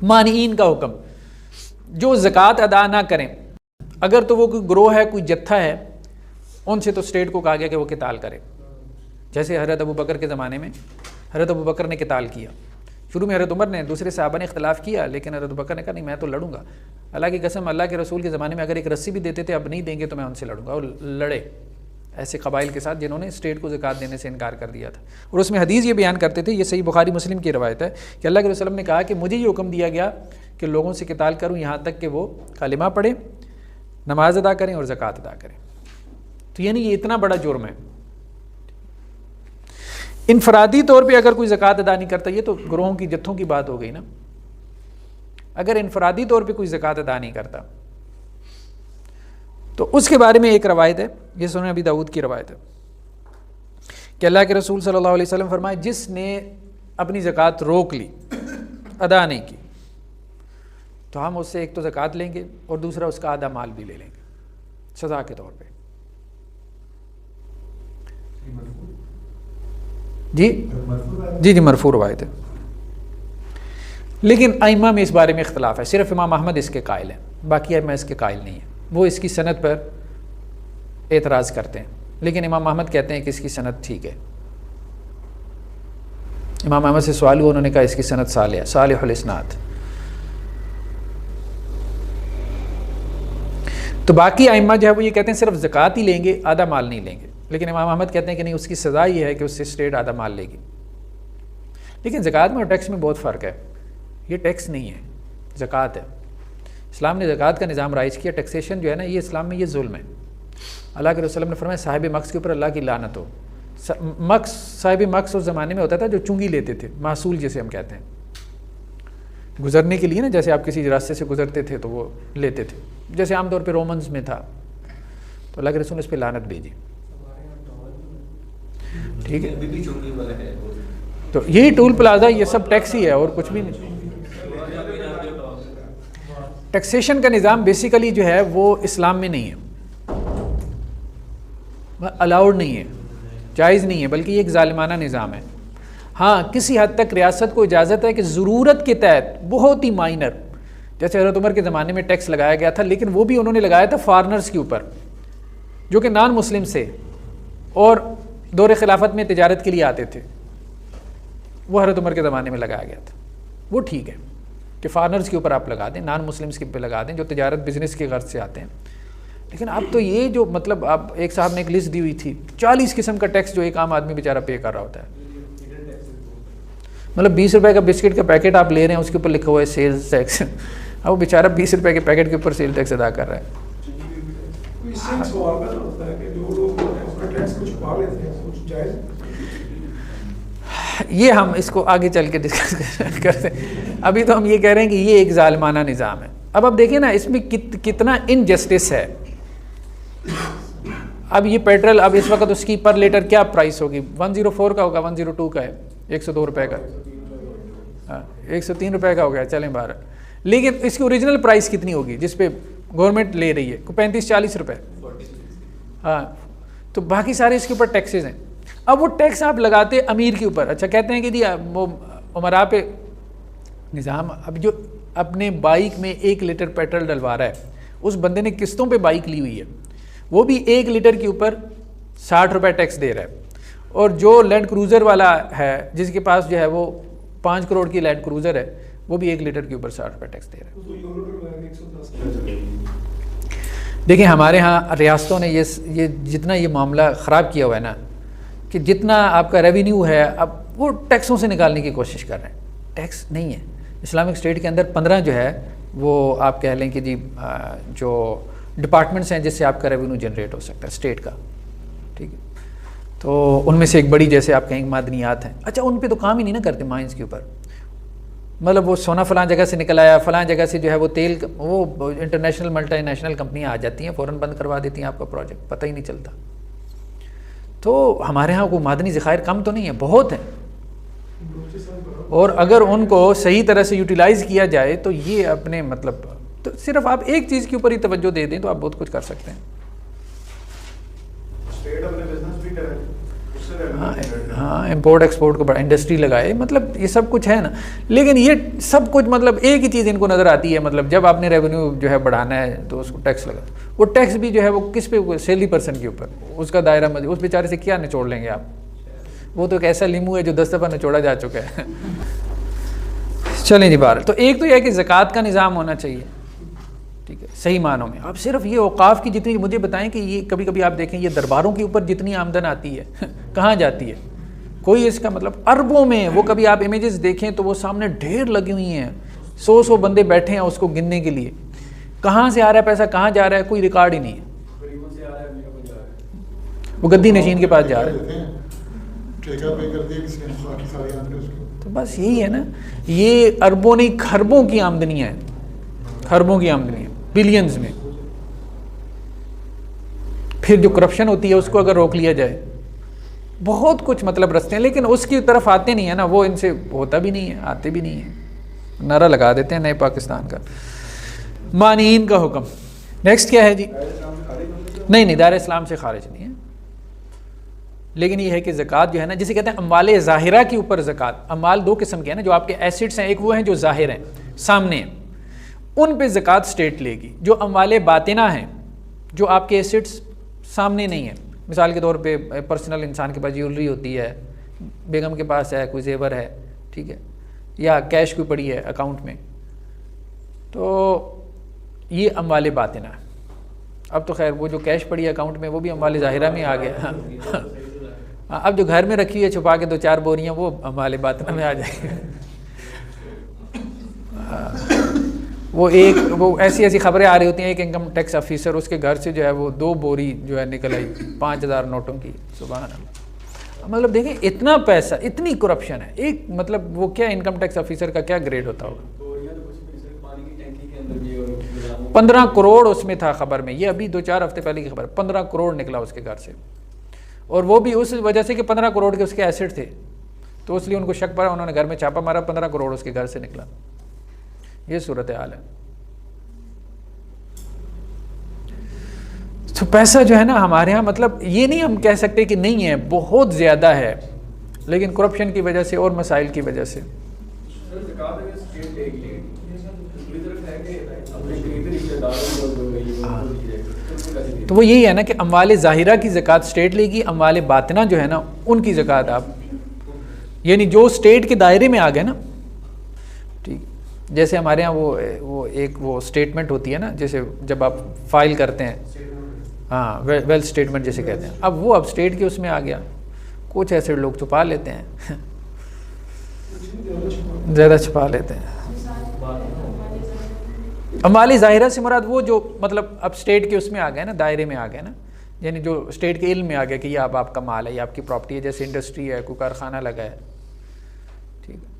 مانعین کا حکم، جو زکوٰۃ ادا نہ کریں، اگر تو وہ کوئی گروہ ہے، کوئی جتھا ہے، ان سے تو اسٹیٹ کو کہا گیا کہ وہ قتال کرے. جیسے حضرت ابوبکر کے زمانے میں حضرت ابوبکر نے قتال کیا. شروع میں حضرت عمر نے، دوسرے صحابہ نے اختلاف کیا، لیکن حضرت ابوبکر نے کہا نہیں میں تو لڑوں گا. اللہ کی قسم، اللہ کے رسول کے زمانے میں اگر ایک رسی بھی دیتے تھے، اب نہیں دیں گے تو میں ان سے لڑوں گا. اور لڑے ایسے قبائل کے ساتھ جنہوں نے اسٹیٹ کو زکوٰۃ دینے سے انکار کر دیا تھا. اور اس میں حدیث یہ بیان کرتے تھے، یہ صحیح بخاری مسلم کی روایت ہے کہ اللہ کے رسول نے کہا کہ مجھے یہ حکم دیا گیا کہ لوگوں سے قتال کروں یہاں تک کہ وہ کلمہ پڑھیں، نماز ادا کریں اور زکوٰۃ ادا کریں. تو یعنی یہ اتنا بڑا جرم ہے. انفرادی طور پہ اگر کوئی زکوٰۃ ادا نہیں کرتا، یہ تو گروہوں کی جتھوں کی بات ہو گئی نا. اگر انفرادی طور پہ کوئی زکوٰۃ ادا نہیں کرتا تو اس کے بارے میں ایک روایت ہے، یہ سنن ابی داؤد کی روایت ہے کہ اللہ کے رسول صلی اللہ علیہ وسلم فرمائے جس نے اپنی زکوٰۃ روک لی، ادا نہیں کی، تو ہم اس سے ایک تو زکوٰۃ لیں گے اور دوسرا اس کا آدھا مال بھی لے لیں گے سزا کے طور پہ. جی مرفوع روایت ہے. لیکن ائمہ میں اس بارے میں اختلاف ہے. صرف امام احمد اس کے قائل ہیں، باقی ائمہ اس کے قائل نہیں ہیں. وہ اس کی سند پر اعتراض کرتے ہیں، لیکن امام احمد کہتے ہیں کہ اس کی سند ٹھیک ہے. امام احمد سے سوال ہوا، انہوں نے کہا اس کی سند صالح الاسناد. تو باقی ائمہ جو ہے وہ یہ کہتے ہیں صرف زکوٰۃ ہی لیں گے، آدھا مال نہیں لیں گے. لیکن امام احمد کہتے ہیں کہ نہیں، اس کی سزا یہ ہے کہ اس سے اسٹیٹ آدھا مال لے گی. لیکن زکوٰۃ میں اور ٹیکس میں بہت فرق ہے. یہ ٹیکس نہیں ہے، زکوٰۃ ہے. اسلام نے زکوٰۃ کا نظام رائج کیا. ٹیکسیشن جو ہے نا، یہ اسلام میں یہ ظلم ہے. اللہ کے رسول نے فرمایا صاحب مقص کے اوپر اللہ کی لعنت ہو. صاحب مقص اس زمانے میں ہوتا تھا جو چنگی لیتے تھے، محصول جسے ہم کہتے ہیں، گزرنے کے لیے نا، جیسے آپ کسی راستے سے گزرتے تھے تو وہ لیتے تھے، جیسے عام طور پہ رومنز میں تھا. تو اللہ کے رسول نے اس پہ لعنت بھیجی. ٹھیک ہے، تو یہی ٹول پلازا، یہ سب ٹیکس ہی ہے اور کچھ بھی نہیں. ٹیکسیشن کا نظام بیسیکلی جو ہے وہ اسلام میں نہیں ہے، الاؤڈ نہیں ہے، جائز نہیں ہے، بلکہ یہ ایک ظالمانہ نظام ہے. ہاں کسی حد تک ریاست کو اجازت ہے کہ ضرورت کے تحت بہت ہی مائنر، جیسے حضرت عمر کے زمانے میں ٹیکس لگایا گیا تھا، لیکن وہ بھی انہوں نے لگایا تھا فارنرز کے اوپر جو کہ نان مسلم سے اور دور خلافت میں تجارت کے لیے آتے تھے. وہ حضرت عمر کے زمانے میں لگایا گیا تھا. وہ ٹھیک ہے کہ فارنرز کے اوپر آپ لگا دیں، نان مسلمس کے پہ لگا دیں جو تجارت بزنس کے غرض سے آتے ہیں. لیکن اب تو یہ جو مطلب اب ایک صاحب نے ایک لسٹ دی ہوئی تھی 40 قسم کا ٹیکس جو ایک عام آدمی بیچارہ پے کر رہا ہوتا ہے. مطلب 20 روپے کا بسکٹ کا پیکٹ آپ لے رہے ہیں، اس کے اوپر لکھا ہوا ہے سیلز ٹیکس. اب وہ بیچارہ 20 روپے کے پیکٹ کے اوپر سیل ٹیکس ادا کر رہا ہے. یہ ہم اس کو آگے چل کے ڈسکس کرتے ہیں. ابھی تو ہم یہ کہہ رہے ہیں کہ یہ ایک ظالمانہ نظام ہے. اب دیکھیں نا اس میں کتنا انجسٹس ہے. اب یہ پیٹرول اب اس وقت اس کی پر لیٹر کیا پرائس ہوگی؟ 104 کا ہوگا، 102 کا ہے، 102 روپے کا، 103 روپے کا ہو گیا، چلیں باہر. لیکن اس کی اوریجنل پرائس کتنی ہوگی جس پہ گورنمنٹ لے رہی ہے؟ 35-40 روپے. ہاں تو باقی سارے اس کے اوپر ٹیکسز ہیں. اب وہ ٹیکس آپ لگاتے امیر کے اوپر. اچھا کہتے ہیں کہ جی وہ عمرا پہ نظام، اب جو اپنے بائک میں 1 لیٹر پیٹرول ڈلوا رہا ہے، اس بندے نے قسطوں پہ بائک لی ہوئی ہے، وہ بھی 1 لیٹر کے اوپر 60 روپے ٹیکس دے رہا ہے. اور جو لینڈ کروزر والا ہے جس کے پاس جو ہے وہ 5 کروڑ کی لینڈ کروزر ہے، وہ بھی 1 لیٹر کے اوپر 60 روپے ٹیکس دے رہا ہے. دیکھیں ہمارے ہاں ریاستوں نے یہ جتنا یہ معاملہ خراب کیا ہوا ہے نا، کہ جتنا آپ کا ریونیو ہے اب وہ ٹیکسوں سے نکالنے کی کوشش کر رہے ہیں. ٹیکس نہیں ہے. اسلامک اسٹیٹ کے اندر 15 جو ہے وہ آپ کہہ لیں کہ جی جو ڈپارٹمنٹس ہیں جس سے آپ کا ریونیو جنریٹ ہو سکتا ہے اسٹیٹ کا. ٹھیک ہے، تو ان میں سے ایک بڑی جیسے آپ کہیں معدنیات ہیں. اچھا ان پہ تو کام ہی نہیں نا کرتے مائنس کے اوپر. مطلب وہ سونا فلاں جگہ سے نکل آیا، فلاں جگہ سے جو ہے وہ تیل، وہ انٹرنیشنل ملٹی نیشنل کمپنیاں آ جاتی ہیں، فوراً بند کروا دیتی ہیں آپ کا پروجیکٹ، پتہ ہی نہیں چلتا. تو ہمارے ہاں کو معدنی ذخائر کم تو نہیں ہے، بہت ہیں. اور اگر ان کو صحیح طرح سے یوٹیلائز کیا جائے تو یہ اپنے مطلب، تو صرف آپ ایک چیز کے اوپر ہی توجہ دے دیں تو آپ بہت کچھ کر سکتے ہیں. ہاں امپورٹ ایکسپورٹ کو بڑا انڈسٹری لگائے, مطلب یہ سب کچھ ہے نا. لیکن یہ سب کچھ مطلب ایک ہی چیز ان کو نظر آتی ہے, مطلب جب آپ نے ریونیو جو ہے بڑھانا ہے تو اس کو ٹیکس لگا. وہ ٹیکس بھی جو ہے وہ کس پہ, سیلری پرسن کے اوپر, اس کا دائرہ مزید, اس بیچارے سے کیا نچوڑ لیں گے آپ. وہ تو ایک ایسا لیمو ہے جو 10 دفعہ نچوڑا جا چکا ہے. چلیں جی بہرحال, تو ایک تو یہ ہے کہ زکوٰۃ کا نظام ہونا چاہیے, ٹھیک ہے, صحیح معنوں میں. اب صرف یہ اوقاف کی جتنی, مجھے بتائیں کہ یہ کبھی کبھی آپ دیکھیں یہ درباروں کے اوپر جتنی آمدن آتی ہے کہاں جاتی ہے, کوئی اس کا مطلب اربوں میں. وہ کبھی آپ امیجز دیکھیں تو وہ سامنے ڈھیر لگی ہوئی ہیں, 100 بندے بیٹھے ہیں اس کو گننے کے لیے. کہاں سے آ رہا ہے پیسہ, کہاں جا رہا ہے, کوئی ریکارڈ ہی نہیں ہے. وہ گدی نشین کے پاس جا رہا ہے. تو بس یہی ہے نا, یہ اربوں نہیں کھربوں کی آمدنی ہے, کھربوں کی آمدنی ہے, بلینز میں. پھر جو کرپشن ہوتی ہے اس کو اگر روک لیا جائے, بہت کچھ مطلب رستے ہیں, لیکن اس کی طرف آتے نہیں ہے نا, وہ ان سے ہوتا بھی نہیں ہے, آتے بھی نہیں ہیں. نعرہ لگا دیتے ہیں نئے پاکستان کا. مانعین کا حکم. نیکسٹ کیا ہے جی؟ نہیں دائرہ اسلام سے خارج نہیں ہے, لیکن یہ ہے کہ زکوٰۃ جو ہے نا, جسے کہتے ہیں اموال ظاہرہ کے اوپر زکوٰۃ. اموال دو قسم کے ہیں نا, جو آپ کے ایسٹس ہیں, ایک وہ ہیں جو ظاہر ہیں سامنے ہیں, ان پہ زکوٰۃ اسٹیٹ لے گی. جو اموال باطنہ ہیں, جو آپ کے ایسٹس سامنے نہیں ہیں, مثال کے طور پہ پرسنل انسان کے پاس جیولری ہوتی ہے, بیگم کے پاس ہے کوئی زیور ہے, ٹھیک ہے, یا کیش کوئی پڑی ہے اکاؤنٹ میں, تو یہ اموال باطنہ ہے. اب تو خیر وہ جو کیش پڑی ہے اکاؤنٹ میں وہ بھی اموال ظاہرہ میں آ گیا. اب جو گھر میں رکھی ہے چھپا کے 2-4 بوریاں, وہ اموال باطنہ میں آ جائے گی. وہ ایسی خبریں آ رہی ہوتی ہیں, ایک انکم ٹیکس آفیسر, اس کے گھر سے جو ہے وہ 2 بوری جو ہے نکل آئی 5000 نوٹوں کی. سبحان اللہ. مطلب دیکھیں اتنا پیسہ, اتنی کرپشن ہے. ایک مطلب وہ کیا انکم ٹیکس آفیسر کا کیا گریڈ ہوتا ہوگا. 15 کروڑ اس میں تھا خبر میں, یہ ابھی 2-4 ہفتے پہلے کی خبر. 15 کروڑ نکلا اس کے گھر سے, اور وہ بھی اس وجہ سے کہ 15 کروڑ کے اس کے ایسٹ تھے, تو اس لیے ان کو شک پڑا, انہوں نے گھر میں چھاپا مارا, 15 کروڑ اس کے گھر سے نکلا. یہ صورتحال ہے. تو پیسہ جو ہے نا ہمارے ہاں, مطلب یہ نہیں ہم کہہ سکتے کہ نہیں ہے, بہت زیادہ ہے, لیکن کرپشن کی وجہ سے اور مسائل کی وجہ سے. تو وہ یہی ہے نا کہ اموال ظاہرہ کی زکوٰۃ اسٹیٹ لے گی, اموال باطنہ جو ہے نا ان کی زکوٰۃ آپ, یعنی جو اسٹیٹ کے دائرے میں آ گئے نا, ٹھیک. جیسے ہمارے ہاں وہ ایک وہ اسٹیٹمنٹ ہوتی ہے نا, جیسے جب آپ فائل کرتے ہیں, ہاں ویلتھ اسٹیٹمنٹ جیسے کہتے ہیں. اب وہ اسٹیٹ کے اس میں آ گیا. کچھ ایسے لوگ چھپا لیتے ہیں, زیادہ چھپا لیتے ہیں. اموال ظاہرہ سے مراد وہ جو مطلب اب اسٹیٹ کے اس میں آ گئے نا, دائرے میں آ گئے نا, یعنی جو اسٹیٹ کے علم میں آ گیا کہ یہ اب آپ کا مال ہے, یہ آپ کی پراپرٹی ہے, جیسے انڈسٹری ہے, کوئی کارخانہ لگا ہے, ٹھیک ہے.